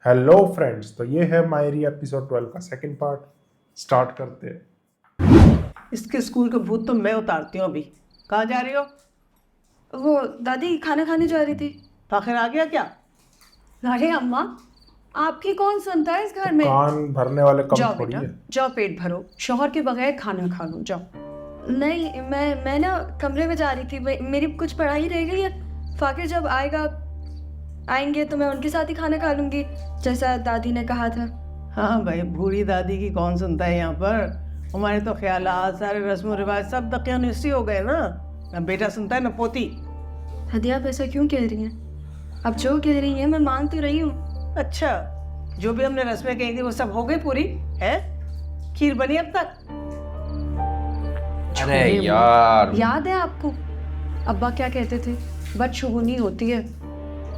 Hello friends, तो ये है मायरी एपिसोड 12 का सेकंड पार्ट। स्टार्ट करते हैं। इसके स्कूल का भूत तो मैं उतारती हूँ अभी। कहाँ जा रही हो? वो दादी खाना खाने जा रही थी। तो आखिर आ गया क्या? अरे अम्मा, आपकी कौन सुनता है इस घर में? कान भरने वाले कम जाओ थोड़ी बेटा, है। जाओ पेट भरो, शौहर के बगैर खाना खा लो, जाओ। नहीं, मैं ना कमरे में जा रही थी, मेरी कुछ पढ़ाई रह गई है। फाकिर जब आएंगे तो मैं उनके साथ ही खाना खा लूंगी, जैसा दादी ने कहा था। हाँ भाई, बूढ़ी दादी की कौन सुनता है यहाँ पर। हमारे तो ख्यालात, सारे रस्म रिवाज सब दकियानुसी हो गए ना। न बेटा सुनता है न पोती। हदिया, आप ऐसा क्यों कह रही हैं? अब जो कह रही हैं मैं मान तो रही हूँ। अच्छा, जो भी हमने रस्में कही थी वो सब हो गई पूरी है? खीर बनी अब तक? अरे यार, याद है आपको अब्बा क्या कहते थे? बदशगुनी होती है,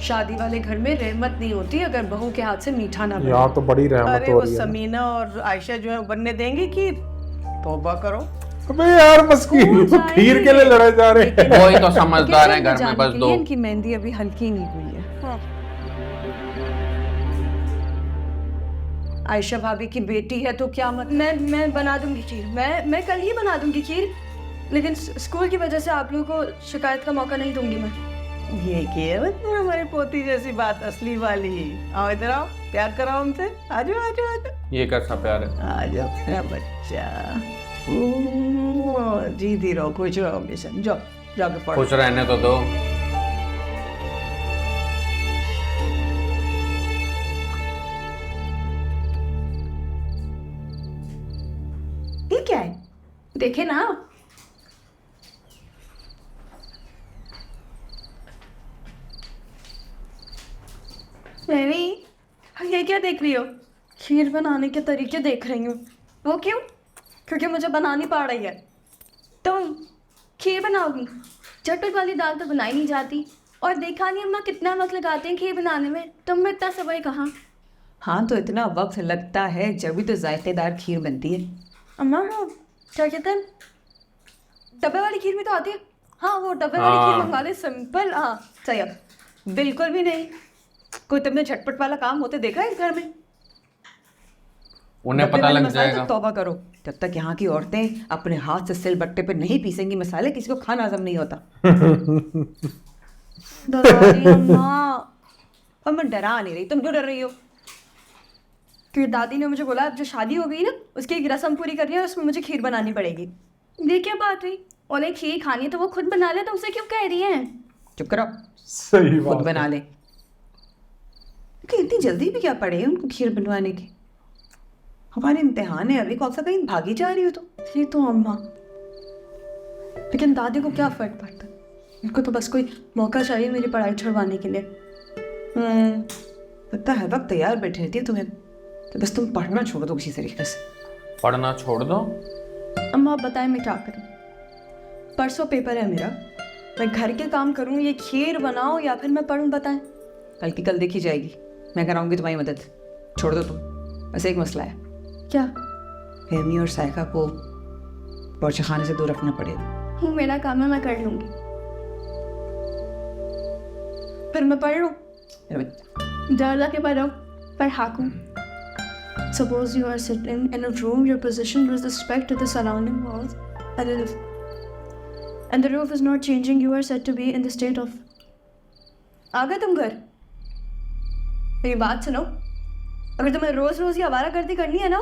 शादी वाले घर में रहमत नहीं होती अगर बहू के हाथ से मीठा ना बने। यहाँ तो बड़ी रहमत अरे हो वो रही है ना। समीना और आयशा जो है बनने देंगे खीर? तौबा करो। अबे यार, बस हो तो खीर के लिए लड़ाई जा रहे हैं। वही तो समझदार है घर में, बस दो। इनकी मेहंदी अभी हल्की नहीं हुई है। आयशा भाभी की बेटी है तो क्या मत, मैं बना दूंगी खीर, मैं कल ही बना दूंगी खीर, लेकिन स्कूल की वजह से आप लोगों को शिकायत का मौका नहीं दूंगी मैं। ये क्या मतलब हमारी पोती जैसी बात, असली वाली। आओ इधर आओ, प्यार कराओ हमसे। आजो आजो आजो, ये कैसा प्यार है? आजो मेरा बच्चा। जीती रहो, खुश रहो हमेशा। जाओ जाके पढ़ो। खुश रहने तो दो। ये क्या है? देखे ना। मेरी, ये क्या देख रही हो? खीर बनाने के तरीके देख रही हूँ। वो क्यों? क्योंकि मुझे बनानी पड़ रही है। तुम खीर बनाओगी? चटपट वाली दाल तो बनाई नहीं जाती, और देखा नहीं अम्मा कितना वक्त लगाते हैं खीर बनाने में। तुम में इतना समय कहाँ? हाँ, तो इतना वक्त लगता है जब भी तो जायकेदार खीर बनती है। अम्मा वो क्या कहते हैं, डब्बे वाली खीर भी तो आती है। हाँ, वो डब्बे वाली खीर हाँ। मंगा ले, सिंपल। हाँ सही है। बिल्कुल भी नहीं। कोई तुमने झटपट वाला काम होते देखा है इस घर में? उन्हें डब्बे पता वाले लग मसाले जाएगा। तो तौबा करो, जब तक यहाँ की औरतें अपने हाथ से सिल बट्टे पे नहीं पीसेंगी मसाले, किसी को खाना हजम नहीं होता। डरा रही हूँ अम्मा। और मैं डरा नहीं रही, तुम क्यों डर रही हो? क्योंकि दादी ने मुझे बोला अब जो शादी हो गई ना, उसकी एक रस्म पूरी करनी है, उसमें मुझे खीर बनानी पड़ेगी। ये क्या बात हुई? उन्हें खीर खानी है तो वो खुद बना ले, तो उसे क्यों कह रही हैं? चुप करो, सही खुद बात बना ले। कि इतनी जल्दी भी क्या पड़े है उनको खीर बनवाने की? हमारे इम्तिहान है अभी, कौन सा कहीं भागी जा रही हो तुम? ये तो अम्मा, लेकिन दादी को क्या फर्क पड़ता है? उनको तो बस कोई मौका चाहिए मेरी पढ़ाई छुड़वाने के लिए। लगता है वक्त तैयार बैठे रहती है तुम्हें, तो बस तुम पढ़ना छोड़ दो किसी तरीके से। पढ़ना छोड़ दो। अम्मा आप बताएं मैं क्या करूं? परसों पेपर है मेरा, मैं घर के काम करूं, ये खीर बनाऊं, या फिर मैं पढ़ूं? बताएं। कल की कल देखी जाएगी, मैं कराऊंगी तुम्हारी मदद। छोड़ दो तुम, बस एक मसला है, क्या? फहमी और सायका को बौचे खाने से दूर रखना पड़ेगा। वो मेरा काम है, मैं कर लूंगी। फिर मैं पढ़ लूं? मेरा बच्चा, डर के पढ़ो, पर Haku. Suppose you are sitting in a room, you're positioned with respect to the surrounding walls, and the roof is not changing. You are said to be in the state of. आ गए तुम घर? मेरी बात सुनो, अगर तुम्हें रोज रोज ये आवारागर्दी करनी है ना,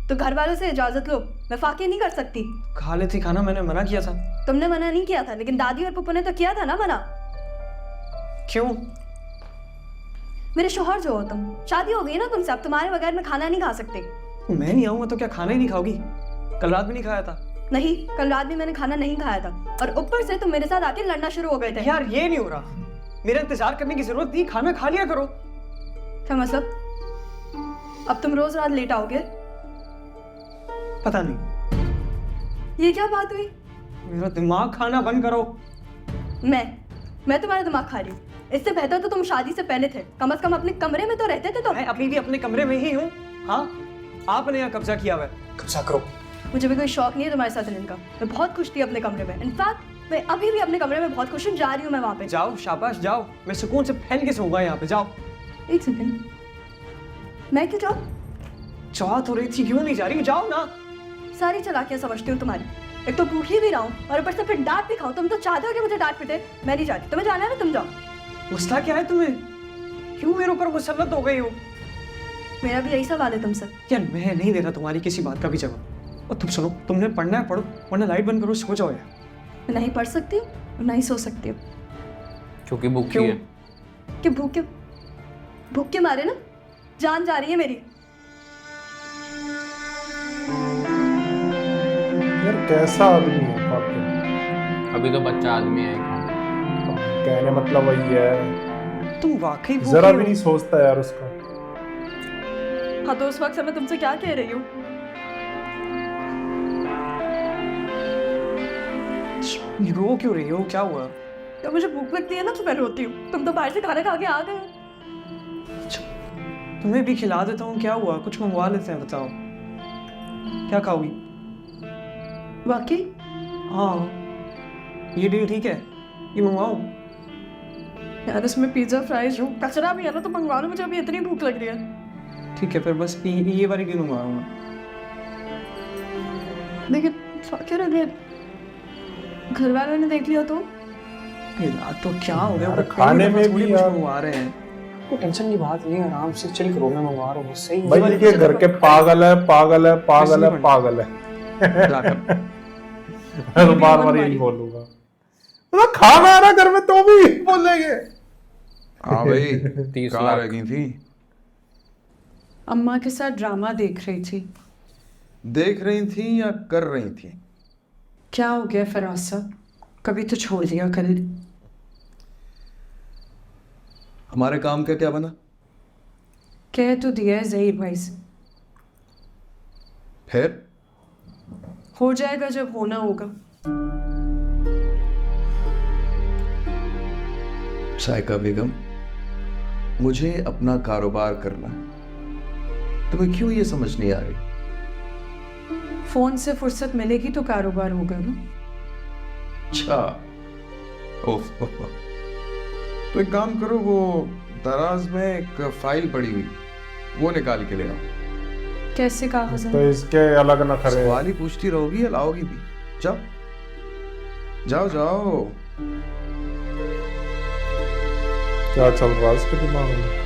तो घर वालों से इजाजत लो। मैं फाके नहीं कर सकती। खा लेती खाना, मैंने मना किया था। तुमने मना नहीं किया था, लेकिन दादी और पप्पू ने तो किया था ना मना। क्यों? मेरे शौहर जो हो तुम, शादी हो गई ना तुमसे, अब तुम्हारे बगैर मैं खाना नहीं खा सकती। मैं नहीं आऊंगा तो क्या खाना ही नहीं खाओगी? कल रात भी नहीं खाया था। नहीं, कल रात भी मैंने खाना नहीं खाया था, और ऊपर से तुम मेरे साथ आके लड़ना शुरू हो गए थे। यार ये नहीं हो रहा, मेरा इंतजार करने की जरूरत नहीं, खाना खा लिया करो। क्या मतलब? अब तुम रोज रात लेट आओगे? पता नहीं, ये क्या बात हुई? मेरा दिमाग खाना बंद करो। मैं तुम्हारा दिमाग खा रही हूँ? इससे बेहतर तो तुम शादी से पहले थे, कम से कम अपने कमरे में तो रहते थे। तो मैं अभी भी अपने कमरे में ही हूँ। हाँ, आपने यहाँ कब्जा किया हुआ है, कब्जा करो। मुझे भी कोई शौक नहीं है तुम्हारे साथ रहने का। मैं बहुत खुश थी अपने कमरे में, इनफैक्ट मैं अभी भी अपने कमरे में बहुत खुश हूँ। जा रही हूँ मैं वहाँ पे। जाओ, शाबाश जाओ, मैं सुकून से फैल के सोऊंगा यहाँ पे। जाओ। एक सेकंड, मैं क्यों जाऊँ? चाह तो रही थी, क्यों नहीं जा रही? जाओ ना। सारी चालाकियां समझती हूँ तुम्हारी। एक तो भूखी भी रहा हूँ और ऊपर से फिर डांट भी खाओ। तुम तो चाहते हो कि मुझे डांट पिटे। मैं नहीं चाहती, तुम्हें जाना है ना तुम जाओ। मसला क्या है तुम्हें? क्यों मेरे ऊपर मुसल्लत हो गई हो? मेरा भी यही सवाल है तुमसे। यार मैं नहीं दे रहा तुम्हारी किसी बात का भी जवाब। और तुम सुनो, तुमने पढ़ना है पढ़ो, वरना लाइट बंद करो, सो जाओ यार। मैं नहीं पढ़ सकती हूँ और नहीं सो सकती हूँ। क्योंकि भूखी क्यों? है। कि भूख के मारे ना जान जा रही है मेरी। यार कैसा आदमी है वाकई। अभी तो बच्चा आदमी है। कहने मतलब वही है, तुम वाकई भूखी जरा हो? भी नहीं सोचता यार उसका। हाँ तो उस वक्त से मैं तुमसे क्या कह रही हूँ? रो क्यों रही हो? क्या हुआ? तो मुझे भूख लगती है ना तो मैं रोती हूँ। तुम तो बाहर से खाना खा के आ गए। तुम्हें भी खिला देता हूँ, क्या हुआ? कुछ मंगवा लेते हैं, बताओ क्या खाओगी? वाकई? हाँ, ये डील ठीक है, ये मंगवाओ। यार इसमें पिज्जा फ्राइज जो कचरा भी है ना तो मंगवा लो, मुझे अभी इतनी भूख लग रही है। ठीक है फिर बस ये वाली डील मंगवा रहा हूँ। लेकिन क्या लगे घर वालों ने देख लिया तो? यार तो क्या हो गया? यार, वो खाने में थोड़ी भी कुछ यार- मंगवा रहे हैं। कोई टेंशन की बात नहीं है, आराम से चिल करो, मैं मंगवा रहा हूँ। सही भाई ये घर के पागल है, पागल है, पागल है, पागल है। मैं तो बार बार यही बोलूंगा। मतलब खाना है ना घर में तो भी बोलेंगे। हाँ भाई 30 कहाँ लाख। रह गई थी? अम्मा के साथ ड्रामा देख रही थी। देख रही थी या कर रही थी? क्या हो गया फराज साहब, कभी तो छोड़ दिया कर। हमारे काम का क्या बना? कह तो दिया है जहीर भाई से, फिर हो जाएगा जब होना होगा। साइका बेगम, मुझे अपना कारोबार करना, तुम्हें क्यों ये समझ नहीं आ रही? फोन से फुर्सत मिलेगी तो कारोबार होगा ना। अच्छा, ओह तो एक काम करो, वो दराज में एक फाइल पड़ी हुई, वो निकाल के ले आओ। कैसे कहा तो इसके अलग न करे। सवाल ही पूछती रहोगी या लाओगी भी? जाओ जाओ जाओ। क्या चल रहा है इसके दिमाग में?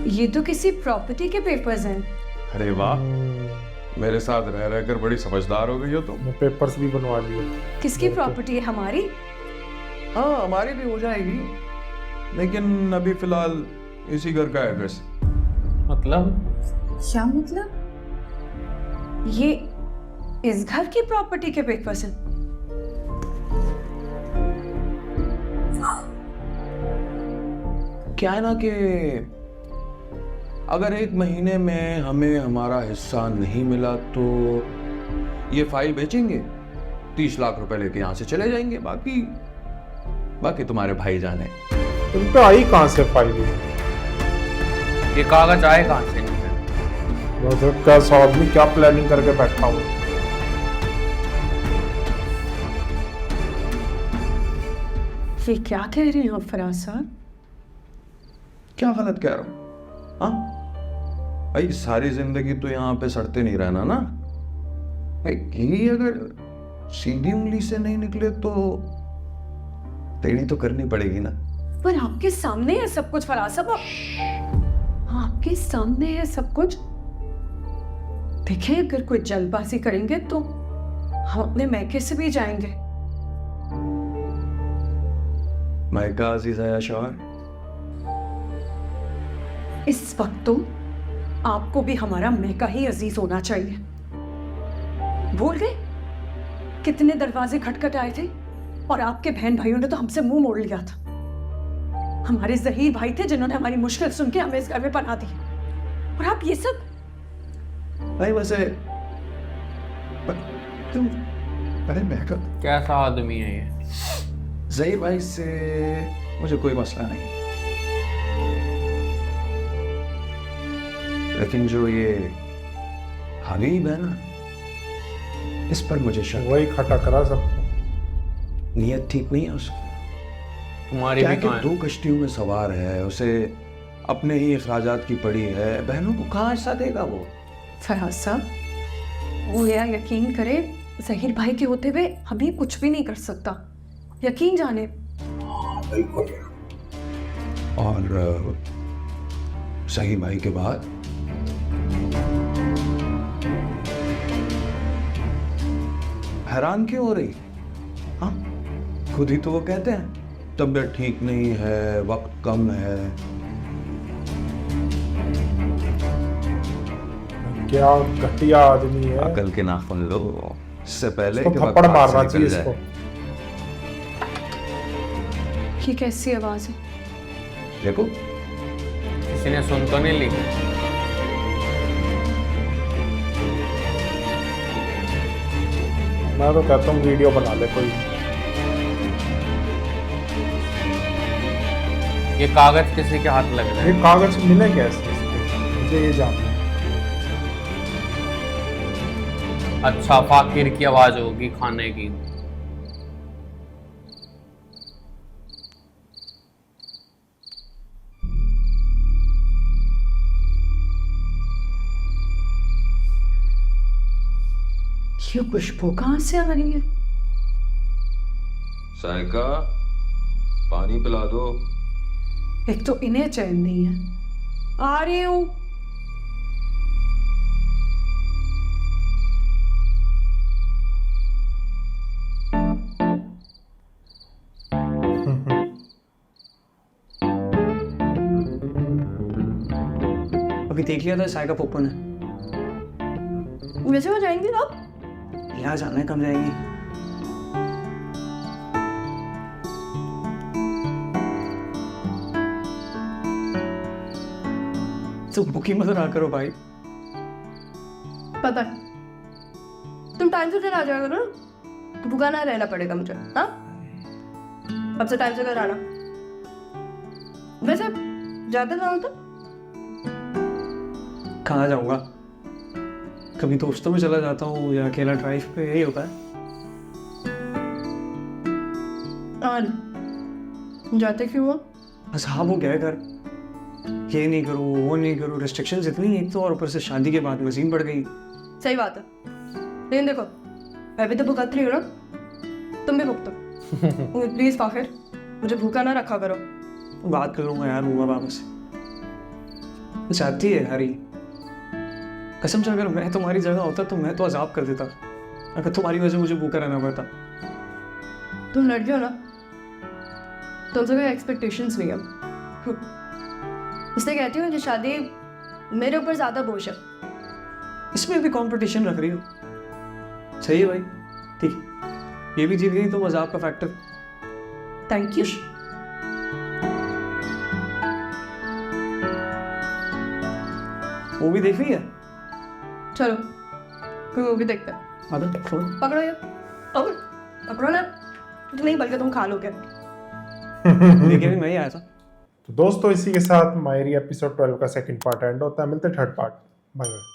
ये तो किसी प्रॉपर्टी के पेपर्स हैं। अरे वाह, मेरे साथ रह रहकर बड़ी समझदार हो गई हो तुम। मैं पेपर्स भी बनवा लिए। किसकी प्रॉपर्टी है? हमारी। हाँ हमारी भी हो जाएगी, लेकिन अभी फिलहाल इसी घर का एड्रेस। मतलब क्या मतलब? ये इस घर की प्रॉपर्टी के पेपर्स हैं? क्या है ना कि अगर 1 महीने में हमें हमारा हिस्सा नहीं मिला तो ये फाइल बेचेंगे, 30 लाख रुपए लेके यहाँ से चले जाएंगे। बाकी तुम्हारे भाई जाने। तुम पे आई कहाँ से फाइल? ये कागज आए कहाँ से? कैसा आदमी, क्या प्लानिंग करके बैठा हुआ। ये क्या कह रहे हैं फराज साहब? क्या गलत कह रहा हूँ? हाँ भाई, सारी जिंदगी तो यहाँ पे सड़ते नहीं रहना ना भाई। घी अगर सीधी उंगली से नहीं निकले तो टेढ़ी तो करनी पड़ेगी ना। पर आपके सामने है सब कुछ फराज साहब, आपके सामने है सब कुछ। देखिए अगर कोई जल्दबाजी करेंगे तो हम अपने मैके से भी जाएंगे। मायका अजीजा या शौहर, इस वक्त तो आपको भी हमारा मैका ही अजीज होना चाहिए। भूल गए कितने दरवाजे खटखटाए थे और आपके बहन भाइयों ने तो हमसे मुंह मोड़ लिया था। हमारे जहीर भाई थे जिन्होंने हमारी मुश्किल सुन के हमें इस घर में पना दी, और आप ये सब। नहीं वैसे तुम, अरे महका, कैसा आदमी है ये? जहीर भाई से मुझे कोई मसला नहीं, लेकिन जो ये हबीब है ना, इस पर मुझे शक। वही खटक रहा सबको। नीयत ठीक नहीं है उसकी। तुम्हारी क्या भी कि कहाँ है? 2 कश्तियों में सवार है, उसे अपने ही अखराजात की पड़ी है, बहनों को कहाँ हिस्सा देगा वो? फराज साहब, वो या यकीन करे, जहीर भाई के होते हुए अभी कुछ भी नहीं कर सकता, यकीन जाने। और सही भाई के बाद हैरान क्यों हो रही? हाँ, खुद ही तो वो कहते हैं तबीयत ठीक नहीं है, वक्त कम है। क्या घटिया आदमी है। अकल के नाखून लो इससे पहले इसको कि थप्पड़ वक्त हाथ से मारना निकल चाहिए जाए। इसको। ये कैसी आवाज है? देखो, किसी ने सुन तो नहीं ली? मैं तो कहता हूँ वीडियो बना ले कोई। ये कागज किसी के हाथ लग रहे ये हैं। कागज मिले कैसे इसके? मुझे ये जानना है। अच्छा, फाकिर की आवाज होगी खाने की। ये खुशबू कहाँ से आ रही है? साइका, पानी पिला दो। एक तो इन्हें चैन नहीं है। आ रही हूँ। अभी देख लिया था साइका पोपो ने। वैसे हो जाएंगे आप? यहाँ जाना है, कब जाएंगी? तो बुकी मत ना करो भाई। पता है, तुम टाइम से घर आ जाओगे ना, तो भूखा ना रहना पड़ेगा मुझे। हाँ, अब से टाइम से घर आना। वैसे जाते जाओ तो कहाँ जाऊंगा? कभी दोस्तों में चला जाता हूँ या अकेला ड्राइव पे, यही होता है। और जाते क्यों हो? बस हाँ, वो गया घर, ये नहीं करूँ वो नहीं करूँ, रिस्ट्रिक्शंस इतनी एक तो, और ऊपर से शादी के बाद वसीम बढ़ गई। सही बात है, लेकिन देखो मैं भी तो भुगत रही हूँ ना, तुम भी भुगतो। प्लीज फाखिर, मुझे भूखा ना रखा करो। बात कर लूंगा यार मुआ बाबा से। चाहती है हरी, कसम से अगर मैं तुम्हारी जगह होता तो मैं तो अजाब कर देता, अगर तुम्हारी वजह से मुझे भूखा रहना पड़ता। तुम लड़के हो ना, तुमसे कोई एक्सपेक्टेशंस नहीं है। इसलिए कहती हूँ कि शादी मेरे ऊपर ज्यादा बोझ है। इसमें भी कंपटीशन रख रही हो। सही है भाई, ठीक है, ये भी जीत गई तो मजाक का फैक्टर। Thank you. वो भी देख रही है। चलो कोई मूवी देखते हैं। आदत फोन पकड़ो यार, पकड़ो ना। नहीं बल्कि तुम खा लोगे। लेके भी मैं ही आया था। तो दोस्तों, इसी के साथ मायरी एपिसोड 12 का सेकंड पार्ट एंड होता है। मिलते हैं थर्ड पार्ट। Bye bye.